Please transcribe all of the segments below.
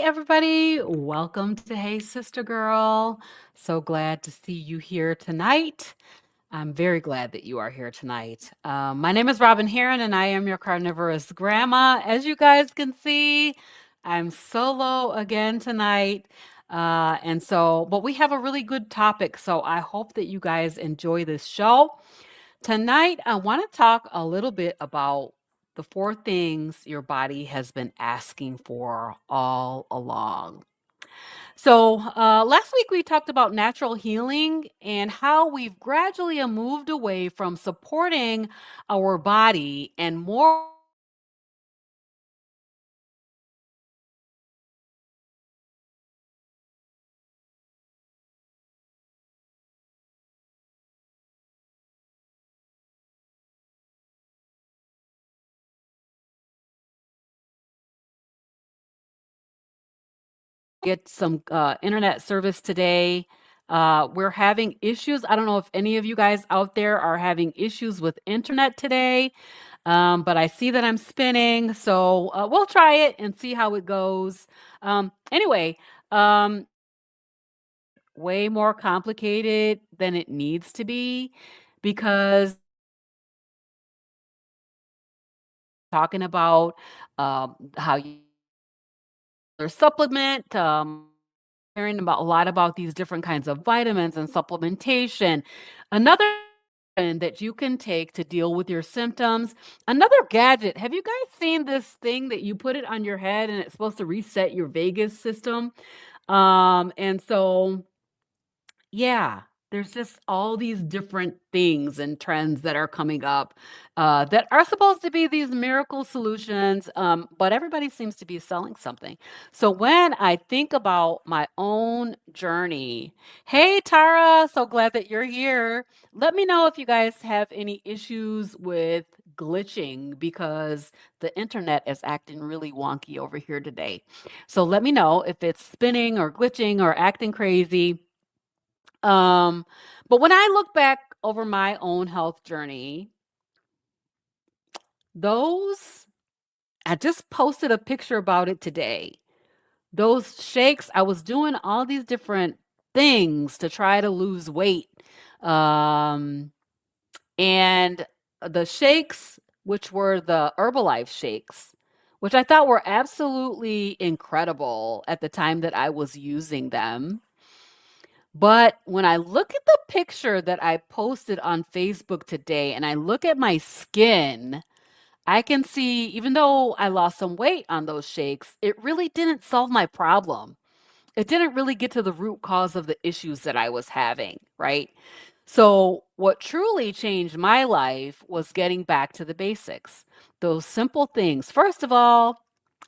everybody. Welcome to Hey Sister Girl. So glad to see you here tonight. I'm very glad that you are here tonight. My name is Robyn Herron, and I am your carnivorous grandma. As you guys can see, I'm solo again tonight. But we have a really good topic, so I hope that you guys enjoy this show. Tonight, I want to talk a little bit about the four things your body has been asking for all along. Last week we talked about natural healing and how we've gradually moved away from supporting our body and more get some internet service today. We're having issues. I don't know if any of you guys out there are having issues with internet today, but I see that I'm spinning, so we'll try it and see how it goes. Anyway, um, way more complicated than it needs to be because talking about how you supplement, hearing about a lot about these different kinds of vitamins and supplementation. Another that you can take to deal with your symptoms. Another gadget. Have you guys seen this thing that you put it on your head and it's supposed to reset your vagus system? And so yeah, there's just all these different things and trends that are coming up that are supposed to be these miracle solutions, but everybody seems to be selling something. So when I think about my own journey, hey Tara, so glad that you're here. Let me know if you guys have any issues with glitching because the internet is acting really wonky over here today. So let me know if it's spinning or glitching or acting crazy. Um, but when I look back over my own health journey, those I just posted a picture about it today. Those shakes, I was doing all these different things to try to lose weight. Um, and the shakes, which were the Herbalife shakes, which I thought were absolutely incredible at the time that I was using them. But when I look at the picture that I posted on Facebook today and I look at my skin, I can see, even though I lost some weight on those shakes, it really didn't solve my problem. It didn't really get to the root cause of the issues that I was having, right? So, what truly changed my life was getting back to the basics. Those simple things. First of all,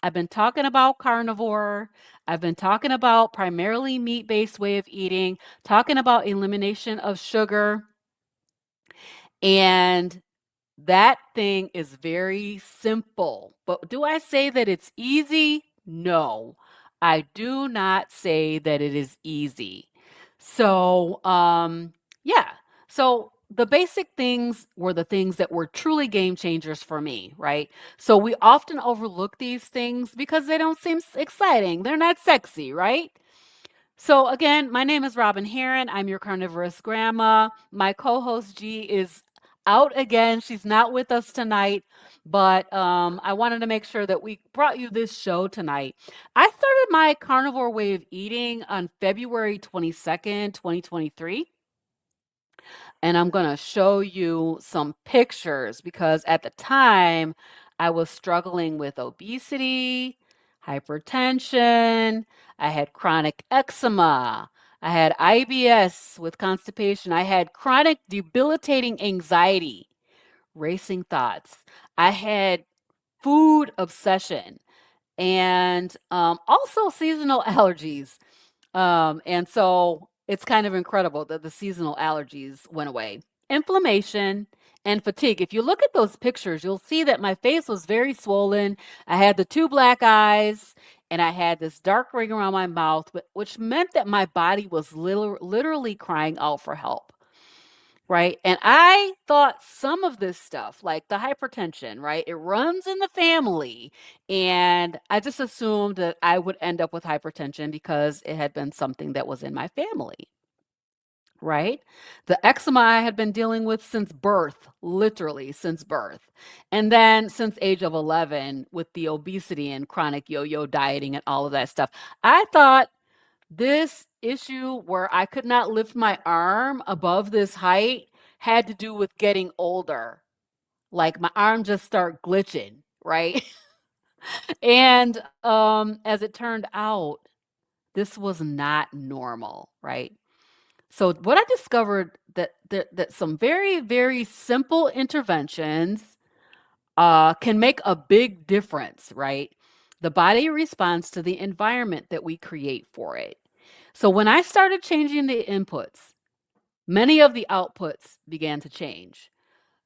I've been talking about carnivore. I've been talking about primarily meat based way of eating, talking about elimination of sugar. And that thing is very simple. But do I say that it's easy? No, I do not say that it is easy. So, yeah. So the basic things were the things that were truly game changers for me, right? So we often overlook these things because they don't seem exciting. They're not sexy, right? So again, my name is Robyn Herron. I'm your carnivorous grandma. My co-host G is out again. She's not with us tonight, but I wanted to make sure that we brought you this show tonight. I started my carnivore way of eating on February 22nd, 2023. And I'm going to show you some pictures because at the time I was struggling with obesity, hypertension, I had chronic eczema, I had IBS with constipation, I had chronic debilitating anxiety, racing thoughts, I had food obsession, and also seasonal allergies. And so it's kind of incredible that the seasonal allergies went away. Inflammation and fatigue. If you look at those pictures, you'll see that my face was very swollen. I had the two black eyes and I had this dark ring around my mouth, which meant that my body was literally crying out for help. right? And I thought some of this stuff, like the hypertension, right? It runs in the family. And I just assumed that I would end up with hypertension because it had been something that was in my family, right? The eczema I had been dealing with since birth, literally since birth. And then since age of 11 with the obesity and chronic yo-yo dieting and all of that stuff. I thought this issue where I could not lift my arm above this height had to do with getting older. Like my arm just start glitching, right? And as it turned out, this was not normal, right? So what I discovered that some very, very simple interventions can make a big difference, right? The body responds to the environment that we create for it. So when I started changing the inputs, many of the outputs began to change.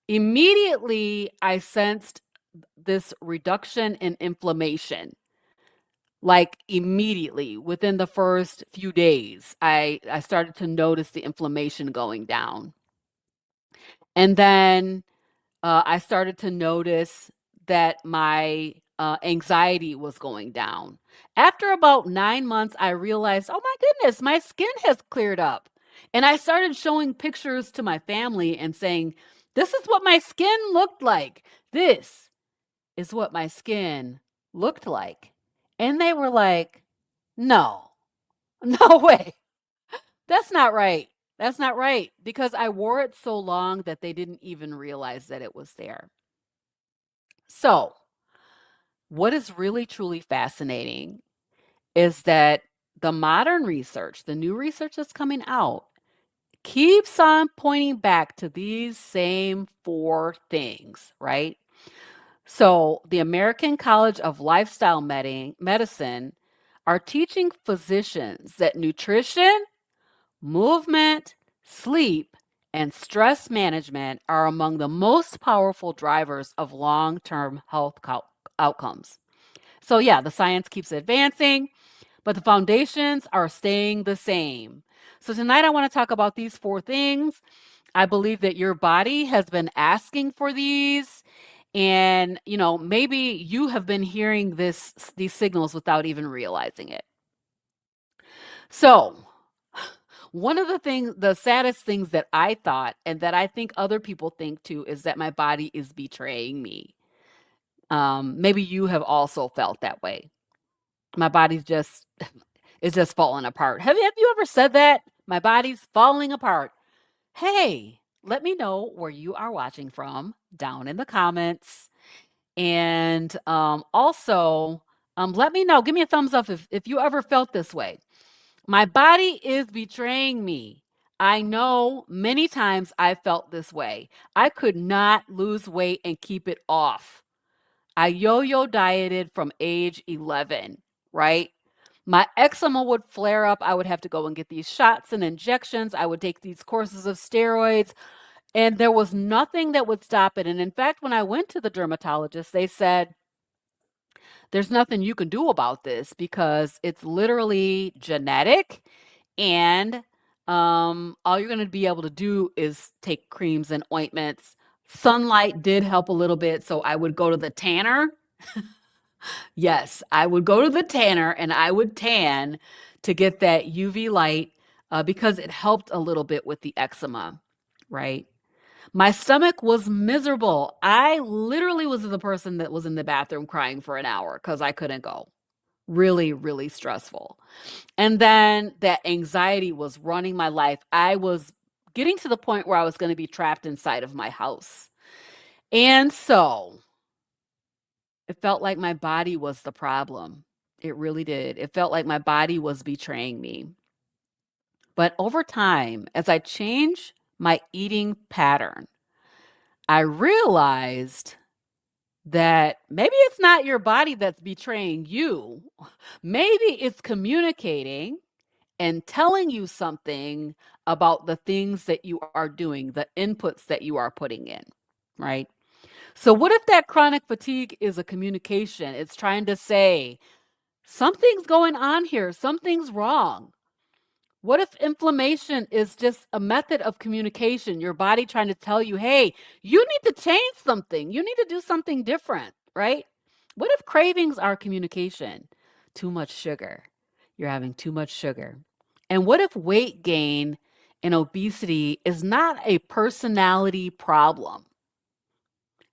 Immediately, I sensed this reduction in inflammation. Like immediately within the first few days, I started to notice the inflammation going down. And then I started to notice that my anxiety was going down. After about 9 months, I realized, oh my goodness, my skin has cleared up. And I started showing pictures to my family and saying, this is what my skin looked like. This is what my skin looked like. And they were like, no, no way. That's not right. That's not right. Because I wore it so long that they didn't even realize that it was there. So, what is really truly fascinating is that the modern research, the new research that's coming out, keeps on pointing back to these same four things, right? So, the American College of Lifestyle Medicine are teaching physicians that nutrition, movement, sleep, and stress management are among the most powerful drivers of long term health outcomes. So, yeah, the science keeps advancing, but the foundations are staying the same. So, tonight I want to talk about these four things. I believe that your body has been asking for these. And, maybe you have been hearing these signals without even realizing it. So, one of the saddest things that I thought, and that I think other people think too, is that my body is betraying me. Maybe you have also felt that way. My body's just is just falling apart. Have you ever said that? My body's falling apart. Hey, let me know where you are watching from down in the comments. And also, let me know. Give me a thumbs up if you ever felt this way. My body is betraying me. I know many times I felt this way. I could not lose weight and keep it off. I yo-yo dieted from age 11, right? My eczema would flare up. I would have to go and get these shots and injections. I would take these courses of steroids, and there was nothing that would stop it. And in fact, when I went to the dermatologist, they said, there's nothing you can do about this because it's literally genetic, and all you're going to be able to do is take creams and ointments. Sunlight did help a little bit, so I would go to the tanner. Yes, I would go to the tanner and I would tan to get that UV light because it helped a little bit with the eczema, right? My stomach was miserable. I literally was the person that was in the bathroom crying for an hour because I couldn't go. Really, really stressful. And then that anxiety was running my life. I was getting to the point where I was going to be trapped inside of my house. And so it felt like my body was the problem. It really did. It felt like my body was betraying me. But over time, as I changed my eating pattern, I realized that maybe it's not your body that's betraying you. Maybe it's communicating and telling you something about the things that you are doing, the inputs that you are putting in, right? So, what if that chronic fatigue is a communication? It's trying to say, something's going on here, something's wrong. What if inflammation is just a method of communication? Your body trying to tell you, hey, you need to change something. You need to do something different, right? What if cravings are communication? Too much sugar. You're having too much sugar. And what if weight gain and obesity is not a personality problem,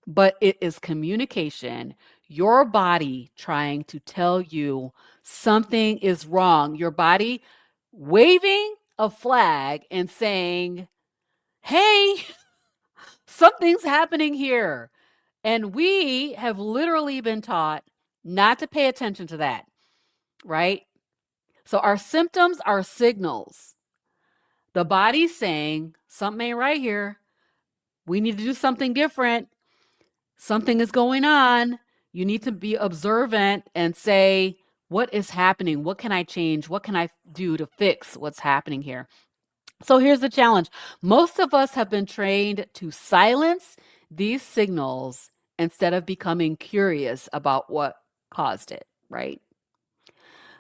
but it is communication? Your body trying to tell you something is wrong. Your body waving a flag and saying, hey, something's happening here. And we have literally been taught not to pay attention to that, right? So our symptoms are signals. The body's saying, something ain't right here. We need to do something different. Something is going on. You need to be observant and say, what is happening? What can I change? What can I do to fix what's happening here? So here's the challenge. Most of us have been trained to silence these signals instead of becoming curious about what caused it, right?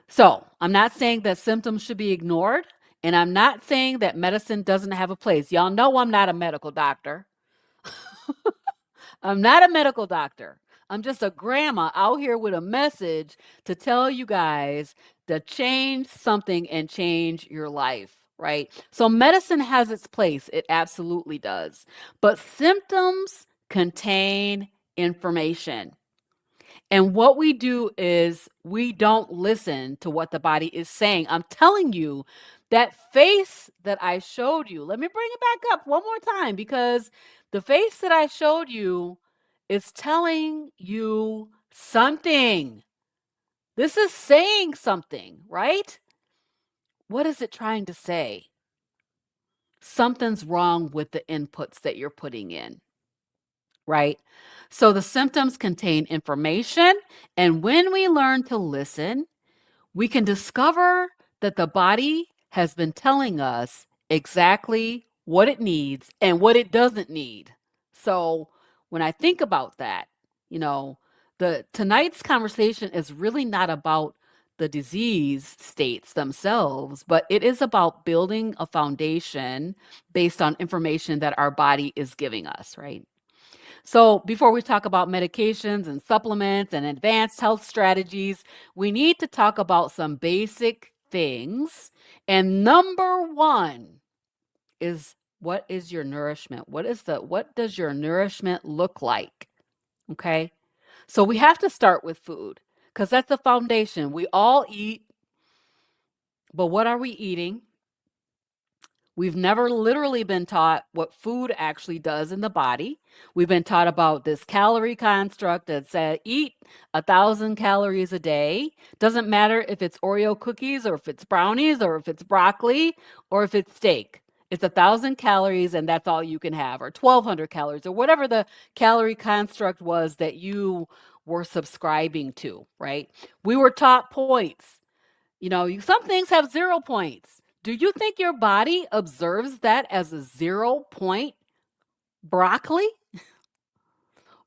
So I'm not saying that symptoms should be ignored, and I'm not saying that medicine doesn't have a place. Y'all know I'm not a medical doctor. I'm not a medical doctor. I'm just a grandma out here with a message to tell you guys to change something and change your life, right? So medicine has its place. It absolutely does. But symptoms contain information. And what we do is we don't listen to what the body is saying. I'm telling you, that face that I showed you, let me bring it back up one more time because the face that I showed you is telling you something. This is saying something, right? What is it trying to say? Something's wrong with the inputs that you're putting in, right? So the symptoms contain information, and when we learn to listen, we can discover that the body has been telling us exactly what it needs and what it doesn't need. So when I think about that, you know, the tonight's conversation is really not about the disease states themselves, but it is about building a foundation based on information that our body is giving us, right? So, before we talk about medications and supplements and advanced health strategies, we need to talk about some basic things. And number one is, what is your nourishment? What does your nourishment look like? Okay? So, we have to start with food because that's the foundation. We all eat, but what are we eating? We've never literally been taught what food actually does in the body. We've been taught about this calorie construct that said eat 1,000 calories a day. Doesn't matter if it's Oreo cookies or if it's brownies or if it's broccoli or if it's steak. It's 1,000 calories and that's all you can have, or 1,200 calories, or whatever the calorie construct was that you were subscribing to, right? We were taught points. Some things have 0 points. Do you think your body observes that as a 0 point broccoli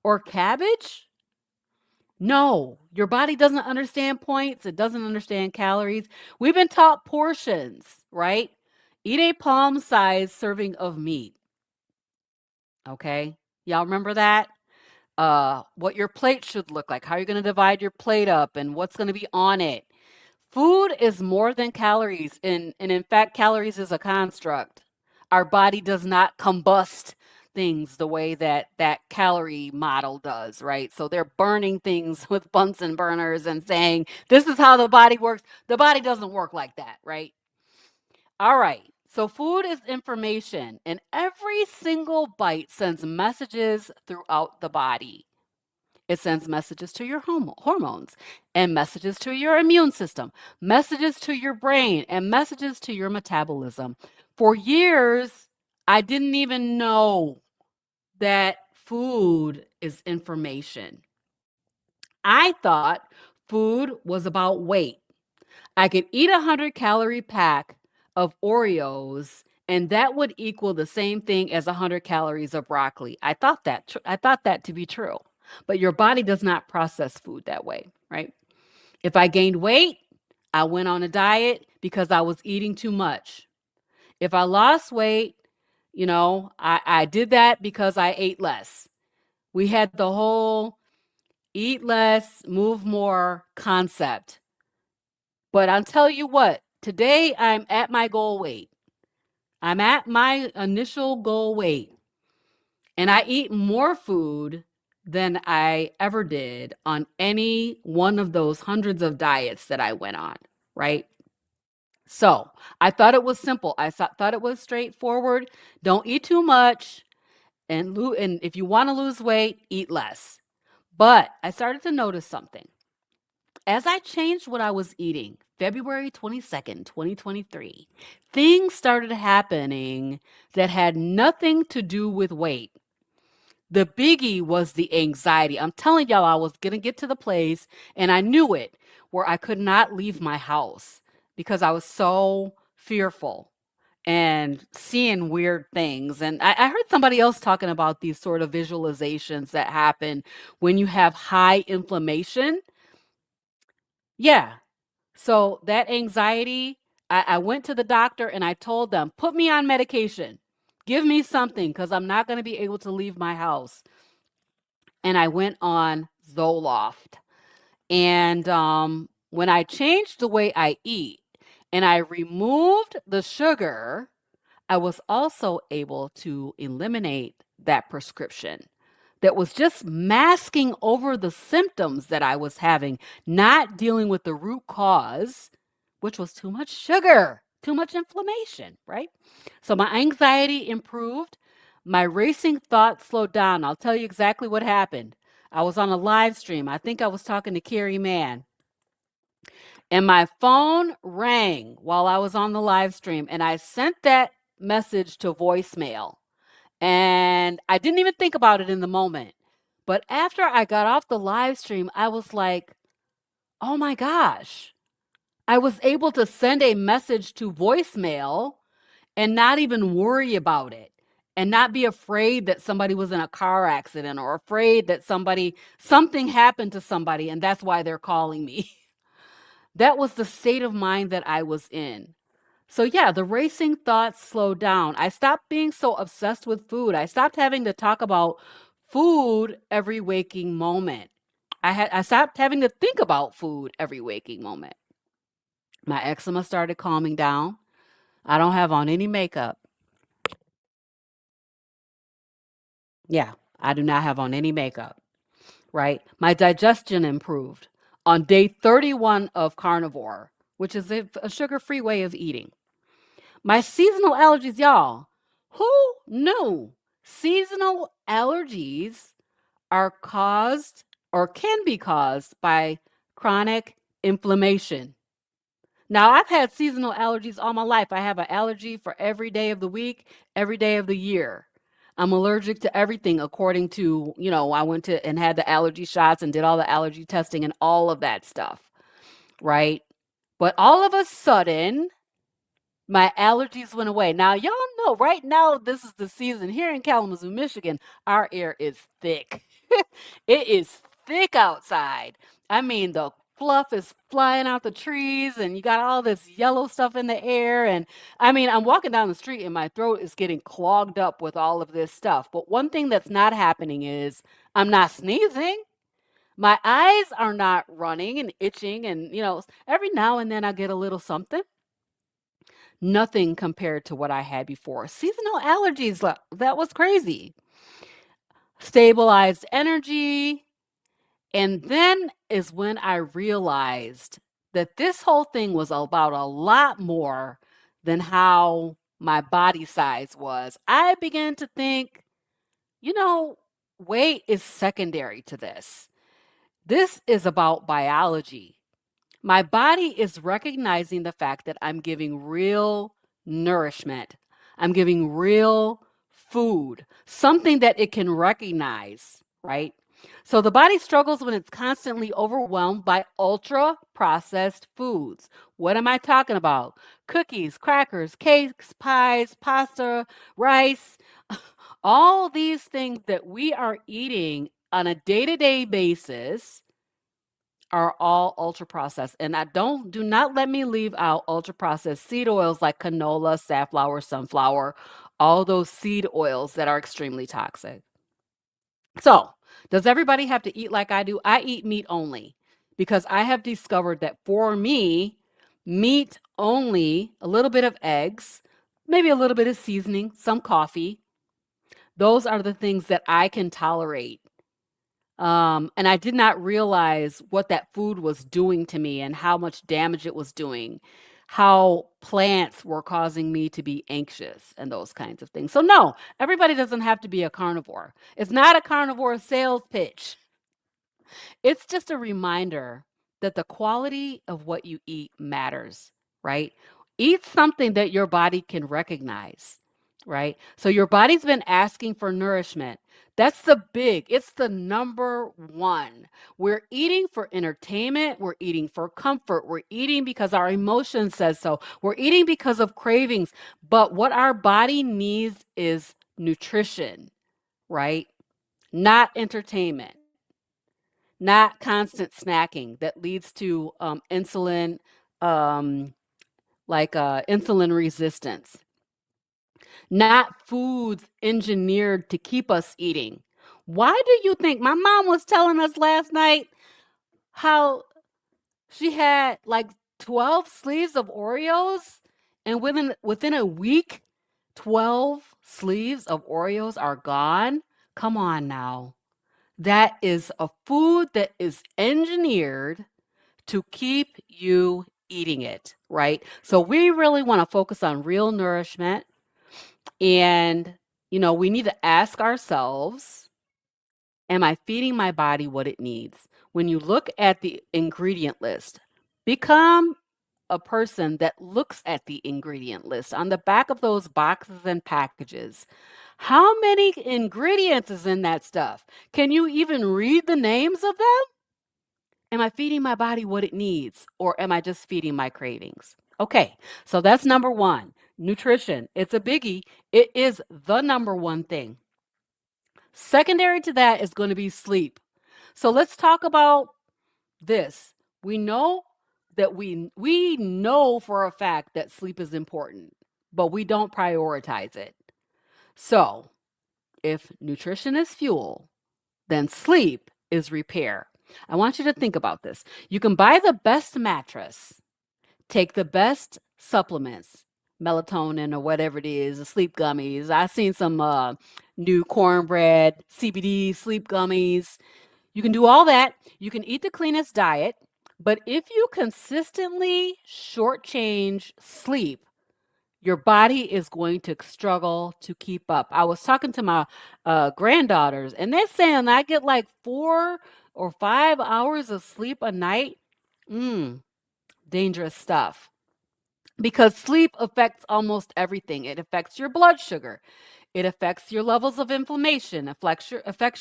or cabbage? No, your body doesn't understand points. It doesn't understand calories. We've been taught portions, right? Eat a palm-sized serving of meat. Okay. Y'all remember that? What your plate should look like, how you're going to divide your plate up, and what's going to be on it. Food is more than calories, and in fact, calories is a construct. Our body does not combust things the way that calorie model does, right? So they're burning things with Bunsen burners and saying, this is how the body works. The body doesn't work like that, right? All right. So food is information, and every single bite sends messages throughout the body. It sends messages to your hormones and messages to your immune system, messages to your brain, and messages to your metabolism. For years, I didn't even know that food is information. I thought food was about weight. I could eat 100-calorie pack of Oreos and that would equal the same thing as 100 calories of broccoli. I thought that to be true. But your body does not process food that way, right? If I gained weight, I went on a diet because I was eating too much. If I lost weight, I did that because I ate less. We had the whole eat less, move more concept. But I'll tell you what, today I'm at my goal weight. I'm at my initial goal weight, and I eat more food than I ever did on any one of those hundreds of diets that I went on, right? So I thought it was simple. I thought it was straightforward. Don't eat too much, and if you want to lose weight, eat less. But I started to notice something. As I changed what I was eating, February 22nd, 2023, things started happening that had nothing to do with weight. The biggie was the anxiety. I'm telling y'all, I was going to get to the place, and I knew it, where I could not leave my house because I was so fearful and seeing weird things. And I heard somebody else talking about these sort of visualizations that happen when you have high inflammation. Yeah. So that anxiety, I went to the doctor and I told them, put me on medication. Give me something because I'm not going to be able to leave my house. And I went on Zoloft. And when I changed the way I eat and I removed the sugar, I was also able to eliminate that prescription that was just masking over the symptoms that I was having, not dealing with the root cause, which was too much sugar, too much inflammation, right? So my anxiety improved. My racing thoughts slowed down. I'll tell you exactly what happened. I was on a live stream. I think I was talking to Carrie Mann. And my phone rang while I was on the live stream. And I sent that message to voicemail. And I didn't even think about it in the moment. But after I got off the live stream, I was like, oh my gosh, I was able to send a message to voicemail and not even worry about it and not be afraid that somebody was in a car accident or afraid that something happened to somebody and that's why they're calling me. That was the state of mind that I was in. So yeah, the racing thoughts slowed down. I stopped being so obsessed with food. I stopped having to talk about food every waking moment. I stopped having to think about food every waking moment. My eczema started calming down. I don't have on any makeup. Yeah, I do not have on any makeup, right? My digestion improved on day 31 of carnivore, which is a sugar-free way of eating. My seasonal allergies, y'all. Who knew seasonal allergies are caused or can be caused by chronic inflammation? Now, I've had seasonal allergies all my life. I have an allergy for every day of the week, every day of the year. I'm allergic to everything according to, I went to and had the allergy shots and did all the allergy testing and all of that stuff, right? But all of a sudden, my allergies went away. Now, y'all know right now, this is the season here in Kalamazoo, Michigan. Our air is thick. It is thick outside. I mean, the fluff is flying out the trees, and you got all this yellow stuff in the air. And I mean, I'm walking down the street, and my throat is getting clogged up with all of this stuff. But one thing that's not happening is I'm not sneezing. My eyes are not running and itching. And, every now and then I get a little something. Nothing compared to what I had before. Seasonal allergies, that was crazy. Stabilized energy. And then is when I realized that this whole thing was about a lot more than how my body size was. I began to think, you know, weight is secondary to this. This is about biology. My body is recognizing the fact that I'm giving real nourishment. I'm giving real food, something that it can recognize, right? So the body struggles when it's constantly overwhelmed by ultra processed foods. What am I talking about? Cookies, crackers, cakes, pies, pasta, rice, all these things that we are eating on a day to day basis are all ultra processed. And do not let me leave out ultra processed seed oils like canola, safflower, sunflower, all those seed oils that are extremely toxic. So, does everybody have to eat like I do? I eat meat only because I have discovered that for me, meat only, a little bit of eggs, maybe a little bit of seasoning, some coffee. Those are the things that I can tolerate. And I did not realize what that food was doing to me and how much damage it was doing, how plants were causing me to be anxious and those kinds of things. So, no, everybody doesn't have to be a carnivore. It's not a carnivore sales pitch. It's just a reminder that the quality of what you eat matters, right? Eat something that your body can recognize, right? So your body's been asking for nourishment. It's the number one. We're eating for entertainment. We're eating for comfort. We're eating because our emotion says so. We're eating because of cravings. But what our body needs is nutrition, right? Not entertainment, not constant snacking that leads to um, insulin resistance, not foods engineered to keep us eating. Why do you think my mom was telling us last night how she had like 12 sleeves of Oreos and within a week 12 sleeves of Oreos are gone? Come on now. That is a food that is engineered to keep you eating it, right? So we really want to focus on real nourishment. And, we need to ask ourselves, am I feeding my body what it needs? When you look at the ingredient list, become a person that looks at the ingredient list on the back of those boxes and packages. How many ingredients is in that stuff? Can you even read the names of them? Am I feeding my body what it needs, or am I just feeding my cravings? Okay, so that's number one. Nutrition. It's a biggie. It is the number one thing. Secondary to that is going to be sleep. So let's talk about this. We know that we know for a fact that sleep is important, but we don't prioritize it. So, if nutrition is fuel, then sleep is repair. I want you to think about this. You can buy the best mattress, take the best supplements, melatonin or whatever it is, the sleep gummies. I've seen some new cornbread, CBD sleep gummies. You can do all that. You can eat the cleanest diet. But if you consistently shortchange sleep, your body is going to struggle to keep up. I was talking to my granddaughters, and they're saying I get like 4 or 5 hours of sleep a night. Mm, dangerous stuff. Because sleep affects almost everything. It affects your blood sugar. It affects your levels of inflammation, affects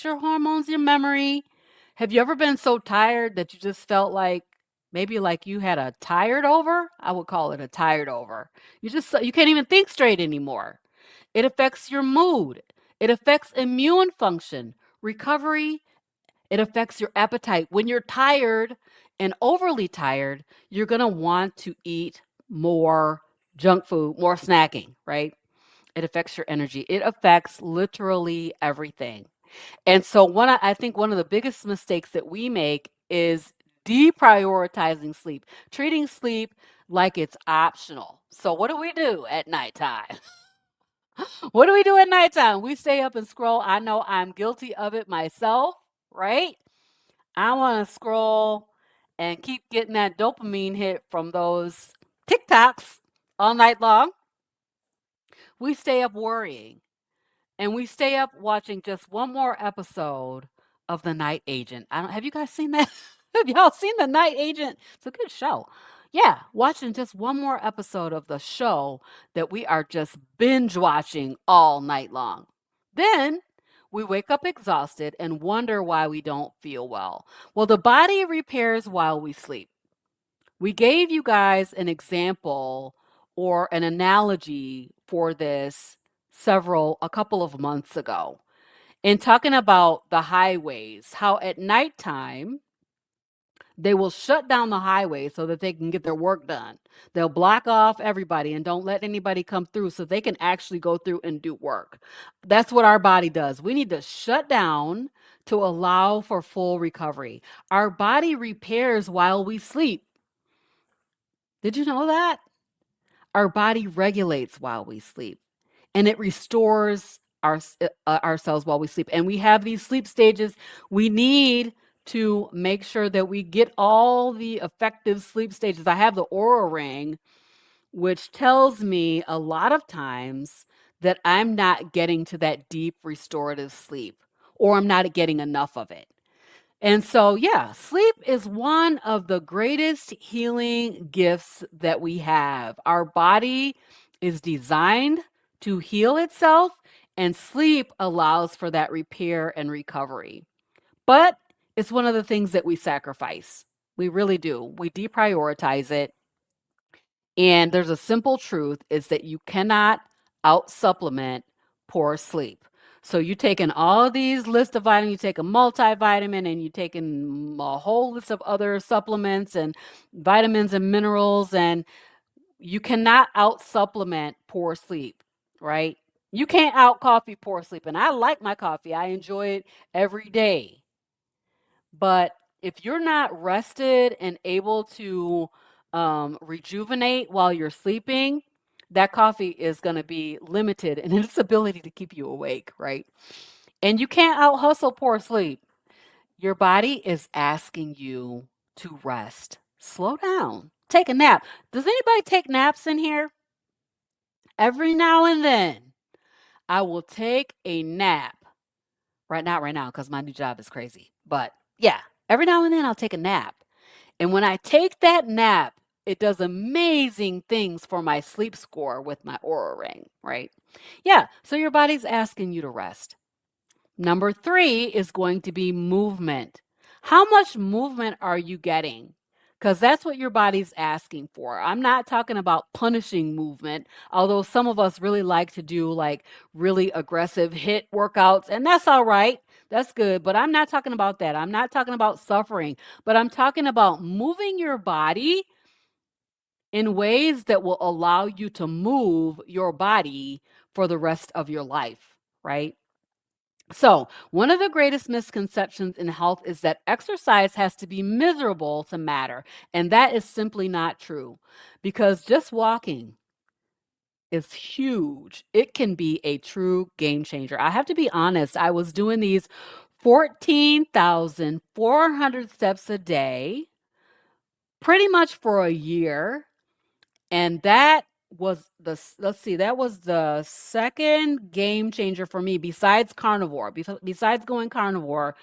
your hormones, your memory. Have you ever been so tired that you just felt like maybe like you had a tired over? I would call it a tired over. You can't even think straight anymore. It affects your mood. It affects immune function, recovery. It affects your appetite. When you're tired and overly tired, you're going to want to eat more junk food, more snacking, right? It affects your energy. It affects literally everything. And so I think one of the biggest mistakes that we make is deprioritizing sleep, treating sleep like it's optional. So what do we do at nighttime? What do we do at nighttime? We stay up and scroll. I know I'm guilty of it myself, right? I want to scroll and keep getting that dopamine hit from those TikToks all night long. We stay up worrying. And we stay up watching just one more episode of The Night Agent. Have you guys seen that? Have y'all seen The Night Agent? It's a good show. Yeah, watching just one more episode of the show that we are just binge watching all night long. Then we wake up exhausted and wonder why we don't feel well. Well, the body repairs while we sleep. We gave you guys an example or an analogy for this a couple of months ago in talking about the highways, how at nighttime, They will shut down the highway so that they can get their work done. They'll block off everybody and don't let anybody come through so they can actually go through and do work. That's what our body does. We need to shut down to allow for full recovery. Our body repairs while we sleep. Did you know that? Our body regulates while we sleep and it restores ourselves while we sleep. And we have these sleep stages. We need to make sure that we get all the effective sleep stages. I have the Aura Ring, which tells me a lot of times that I'm not getting to that deep restorative sleep or I'm not getting enough of it. And so, yeah, sleep is one of the greatest healing gifts that we have. Our body is designed to heal itself, and sleep allows for that repair and recovery. But it's one of the things that we sacrifice. We really do. We deprioritize it. And there's a simple truth is that you cannot out supplement poor sleep. So you taking all these lists of vitamins, you take a multivitamin and you taking a whole list of other supplements and vitamins and minerals, and you cannot out supplement poor sleep, right? You can't out coffee poor sleep. And I like my coffee. I enjoy it every day. But if you're not rested and able to rejuvenate while you're sleeping, that coffee is going to be limited in its ability to keep you awake, right? And you can't out hustle poor sleep. Your body is asking you to rest. Slow down. Take a nap. Does anybody take naps in here? Every now and then, I will take a nap. Right now, because my new job is crazy. But yeah, every now and then I'll take a nap. And when I take that nap, it does amazing things for my sleep score with my Aura Ring, right? Yeah, so your body's asking you to rest. Number 3 is going to be movement. How much movement are you getting? Because that's what your body's asking for. I'm not talking about punishing movement, although some of us really like to do like really aggressive hit workouts, and that's all right. That's good. But I'm not talking about that. I'm not talking about suffering, but I'm talking about moving your body in ways that will allow you to move your body for the rest of your life, right? So, one of the greatest misconceptions in health is that exercise has to be miserable to matter. And that is simply not true because just walking is huge. It can be a true game changer. I have to be honest, I was doing these 14,400 steps a day pretty much for a year. And that was let's see, that was the second game changer for me besides carnivore. Besides going carnivore,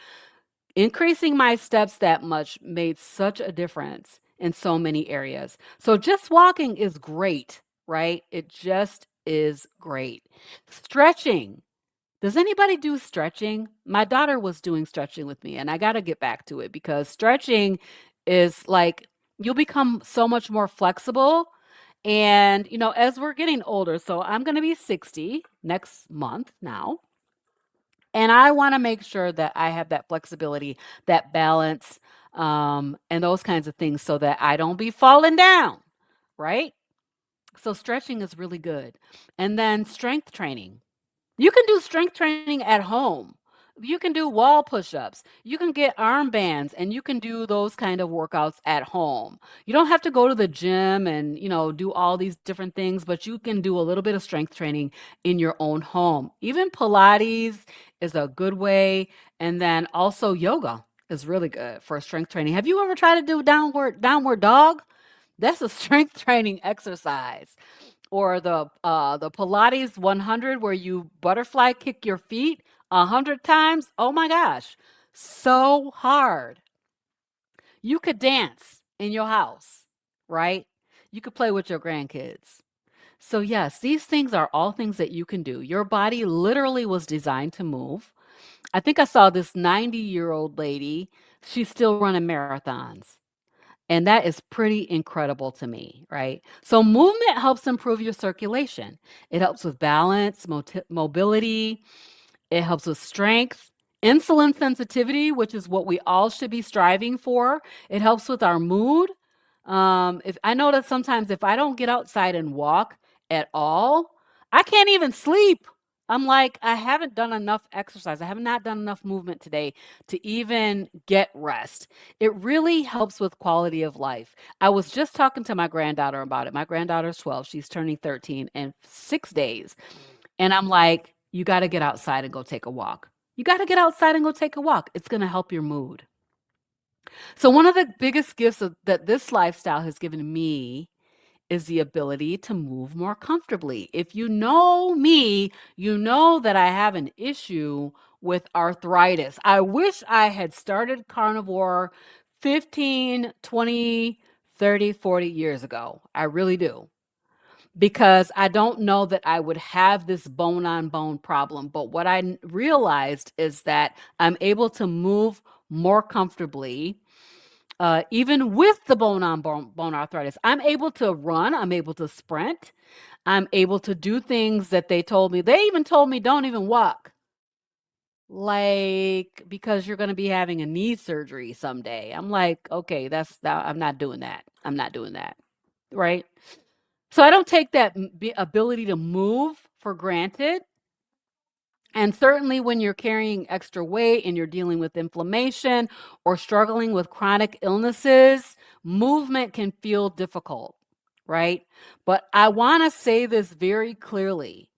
increasing my steps that much made such a difference in so many areas. So just walking is great, right? It just is great. Stretching. Does anybody do stretching? My daughter was doing stretching with me, and I got to get back to it because stretching is like you'll become so much more flexible. And, as we're getting older, so I'm going to be 60 next month now. And I want to make sure that I have that flexibility, that balance, and those kinds of things so that I don't be falling down, right? So stretching is really good. And then strength training. You can do strength training at home. You can do wall push-ups. You can get armbands and you can do those kind of workouts at home. You don't have to go to the gym and, do all these different things, but you can do a little bit of strength training in your own home. Even Pilates is a good way. And then also yoga is really good for strength training. Have you ever tried to do downward dog? That's a strength training exercise. Or the Pilates 100 where you butterfly kick your feet 100 times. Oh my gosh, so hard. You could dance in your house, right? You could play with your grandkids. So yes, these things are all things that you can do. Your body literally was designed to move. I think I saw this 90-year-old lady. She's still running marathons. And that is pretty incredible to me, right? So movement helps improve your circulation. It helps with balance, mobility. It helps with strength. Insulin sensitivity, which is what we all should be striving for. It helps with our mood. If I know that sometimes if I don't get outside and walk at all, I can't even sleep. I'm like, I haven't done enough exercise. I have not done enough movement today to even get rest. It really helps with quality of life. I was just talking to my granddaughter about it. My granddaughter's 12. She's turning 13 in 6 days. And I'm like, you got to get outside and go take a walk. You got to get outside and go take a walk. It's going to help your mood. So, one of the biggest gifts that this lifestyle has given me is the ability to move more comfortably. If you know me, you know that I have an issue with arthritis. I wish I had started carnivore 15, 20, 30, 40 years ago. I really do. Because I don't know that I would have this bone on bone problem. But what I realized is that I'm able to move more comfortably, even with the bone on bone arthritis. I'm able to run, I'm able to sprint, I'm able to do things that they even told me don't even walk. Like, because you're going to be having a knee surgery someday. I'm like, okay, I'm not doing that. I'm not doing that. Right. So I don't take that ability to move for granted. And certainly when you're carrying extra weight and you're dealing with inflammation or struggling with chronic illnesses, movement can feel difficult, right? But I want to say this very clearly.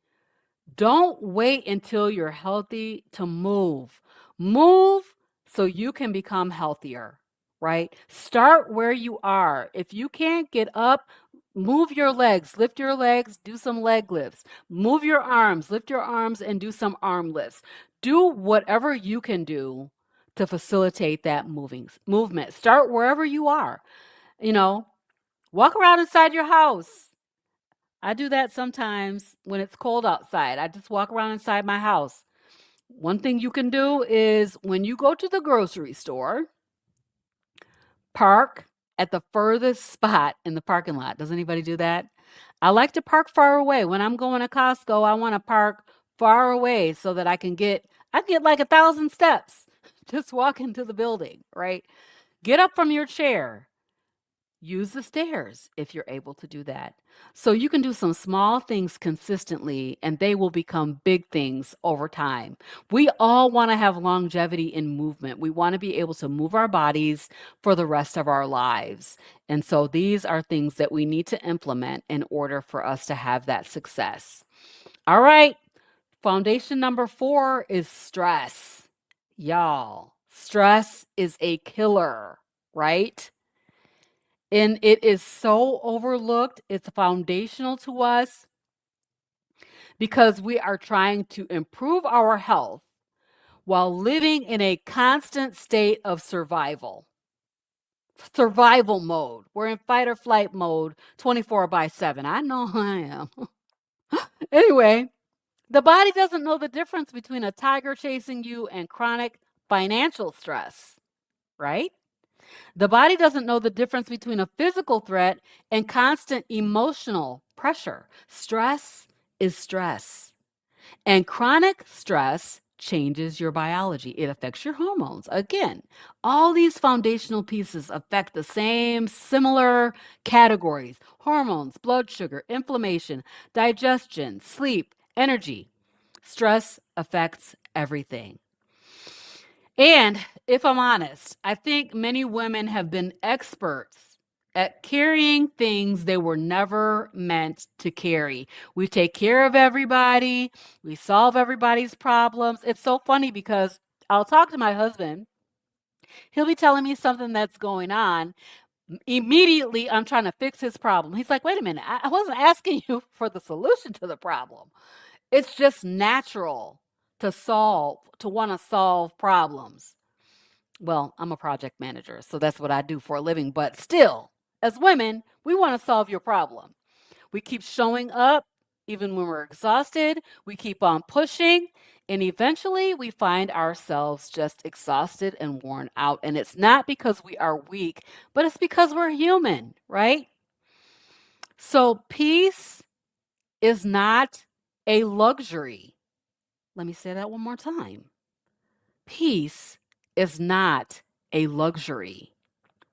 Don't wait until you're healthy to move. Move so you can become healthier, right? Start where you are. If you can't get up, move your legs, lift your legs, do some leg lifts. Move your arms, lift your arms and do some arm lifts. Do whatever you can do to facilitate that movement. Start wherever you are. You know, walk around inside your house. I do that sometimes when it's cold outside. I just walk around inside my house. One thing you can do is when you go to the grocery store, park at the furthest spot in the parking lot. Does anybody do that? I like to park far away. When I'm going to Costco, I want to park far away so that I get like 1,000 steps just walking to the building, right? Get up from your chair. Use the stairs if you're able to do that. So you can do some small things consistently and they will become big things over time. We all want to have longevity in movement. We want to be able to move our bodies for the rest of our lives. And so these are things that we need to implement in order for us to have that success. All right. Foundation number 4 is stress. Y'all, stress is a killer, right? And it is so overlooked. It's foundational to us because we are trying to improve our health while living in a constant state of survival mode. We're in fight or flight mode 24 by 7. I know I am. Anyway, the body doesn't know the difference between a tiger chasing you and chronic financial stress, right? The body doesn't know the difference between a physical threat and constant emotional pressure. Stress is stress. And chronic stress changes your biology. It affects your hormones. Again, all these foundational pieces affect the same similar categories: hormones, blood sugar, inflammation, digestion, sleep, energy. Stress affects everything. And if I'm honest, I think many women have been experts at carrying things they were never meant to carry. We take care of everybody, we solve everybody's problems. It's so funny because I'll talk to my husband, he'll be telling me something that's going on. Immediately, I'm trying to fix his problem. He's like, wait a minute, I wasn't asking you for the solution to the problem. It's just natural to want to solve problems. Well, I'm a project manager, so that's what I do for a living. But still, as women, we want to solve your problem. We keep showing up even when we're exhausted. We keep on pushing. And eventually, we find ourselves just exhausted and worn out. And it's not because we are weak, but it's because we're human, right? So, peace is not a luxury. Let me say that one more time. Peace is not a luxury,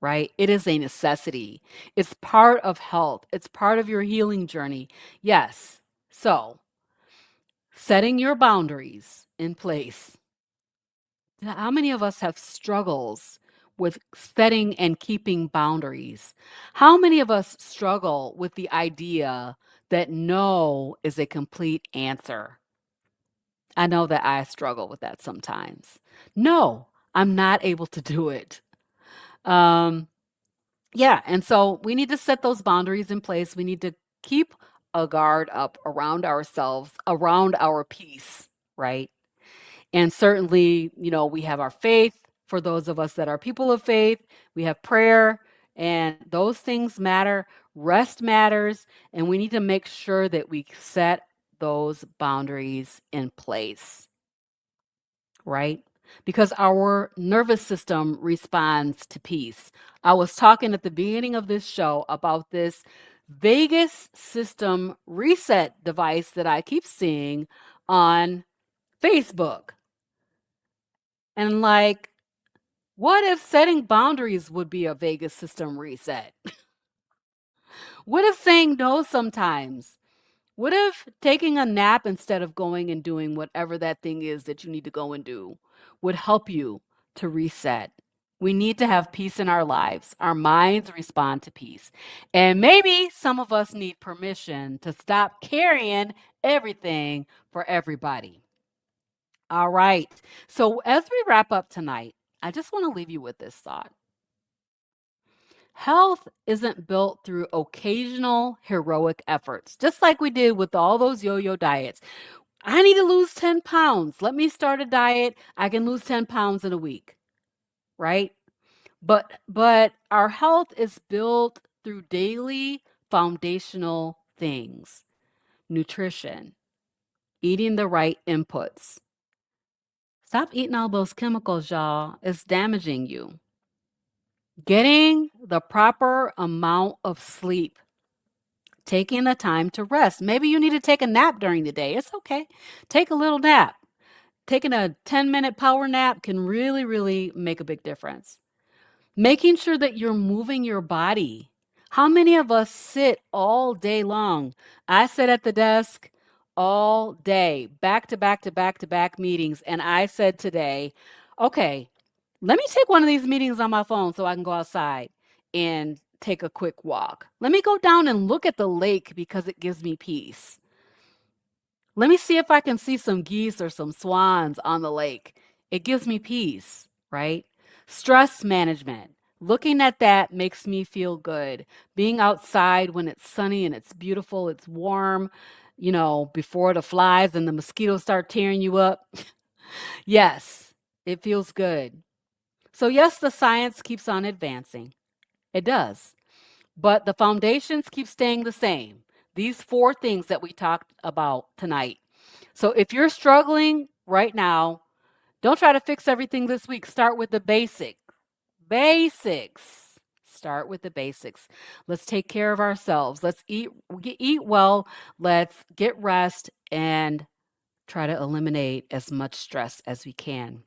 right? It is a necessity. It's part of health, it's part of your healing journey. Yes. So, setting your boundaries in place. How many of us have struggles with setting and keeping boundaries? How many of us struggle with the idea that no is a complete answer? I know that I struggle with that sometimes. No, I'm not able to do it. Um, yeah, and so we need to set those boundaries in place. We need to keep a guard up around ourselves, around our peace, right? And certainly, we have our faith for those of us that are people of faith. We have prayer, and those things matter. Rest matters, and we need to make sure that we set those boundaries in place, right? Because our nervous system responds to peace. I was talking at the beginning of this show about this vagus system reset device that I keep seeing on Facebook. And like, what if setting boundaries would be a vagus system reset? What if saying no sometimes? What if taking a nap instead of going and doing whatever that thing is that you need to go and do would help you to reset? We need to have peace in our lives. Our minds respond to peace. And maybe some of us need permission to stop carrying everything for everybody. All right. So, as we wrap up tonight, I just want to leave you with this thought. Health isn't built through occasional heroic efforts, just like we did with all those yo yo diets. I need to lose 10 pounds. Let me start a diet. I can lose 10 pounds in a week, right? But our health is built through daily foundational things. Nutrition, eating the right inputs. Stop eating all those chemicals, y'all. It's damaging you. Getting the proper amount of sleep, taking the time to rest. Maybe you need to take a nap during the day. It's okay. Take a little nap. Taking a 10-minute power nap can really, really make a big difference. Making sure that you're moving your body. How many of us sit all day long? I sit at the desk all day, back to back to back to back meetings. And I said today, okay, let me take one of these meetings on my phone so I can go outside and take a quick walk. Let me go down and look at the lake because it gives me peace. Let me see if I can see some geese or some swans on the lake. It gives me peace, right? Stress management. Looking at that makes me feel good. Being outside when it's sunny and it's beautiful, it's warm, before the flies and the mosquitoes start tearing you up. Yes, it feels good. So, yes, the science keeps on advancing. It does. But the foundations keep staying the same. These four things that we talked about tonight. So if you're struggling right now, don't try to fix everything this week. Start with the basic. Basics. Start with the basics. Let's take care of ourselves. Let's eat well. Let's get rest and try to eliminate as much stress as we can.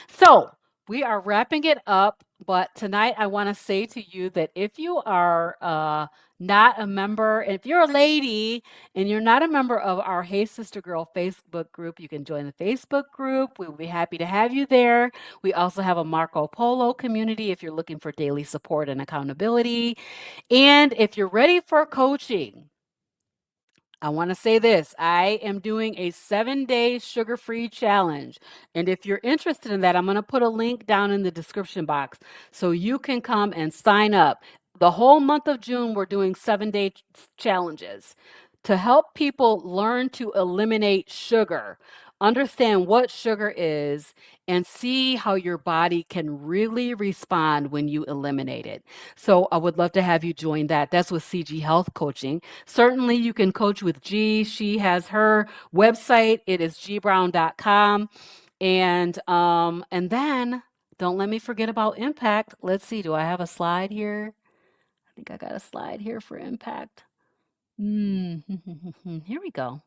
So we are wrapping it up, but tonight I want to say to you that if you are not a member, if you're a lady and you're not a member of our Hey Sister Girl Facebook group, you can join the Facebook group. We will be happy to have you there. We also have a Marco Polo community if you're looking for daily support and accountability. And if you're ready for coaching, I want to say this. I am doing a 7-day sugar-free challenge. And if you're interested in that, I'm going to put a link down in the description box so you can come and sign up. The whole month of June, we're doing 7-day challenges to help people learn to eliminate sugar, understand what sugar is, and see how your body can really respond when you eliminate it. So I would love to have you join that. That's with CG Health Coaching. Certainly, you can coach with G. She has her website. It is gbrown.com. And then don't let me forget about Impact. Let's see. Do I have a slide here? I think I got a slide here for Impact. Here we go.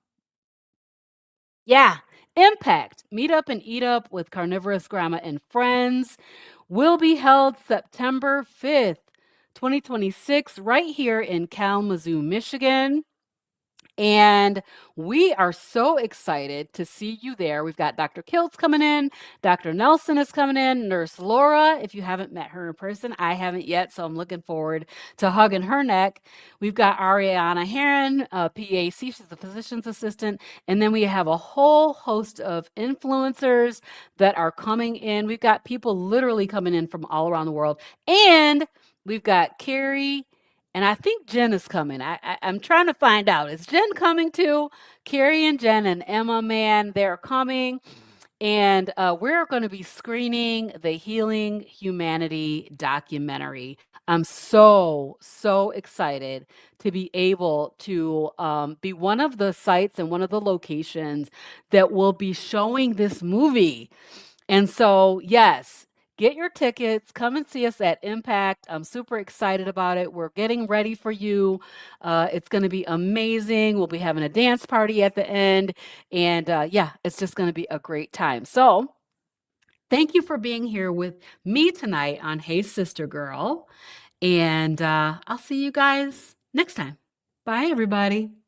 Yeah, Impact, Meet Up and Eat Up with Carnivorous Grandma and Friends will be held September 5th, 2026, right here in Kalamazoo, Michigan. And we are so excited to see you there. We've got Dr. Kiltz coming in, Dr. Nelson is coming in, Nurse Laura. If you haven't met her in person, I haven't yet, so I'm looking forward to hugging her neck. We've got Ariana Herron, PAC, she's the physician's assistant. And then we have a whole host of influencers that are coming in. We've got people literally coming in from all around the world. And we've got Carrie and I think Jen is coming. I'm trying to find out. Is Jen coming too? Carrie and Jen and Emma, man, they're coming. And we're going to be screening the Healing Humanity documentary. I'm so, so excited to be able to be one of the sites and one of the locations that will be showing this movie. And so, yes, get your tickets, come and see us at Impact. I'm super excited about it. We're getting ready for you. It's going to be amazing. We'll be having a dance party at the end. And yeah, it's just going to be a great time. So, thank you for being here with me tonight on Hey Sister Girl. And I'll see you guys next time. Bye, everybody.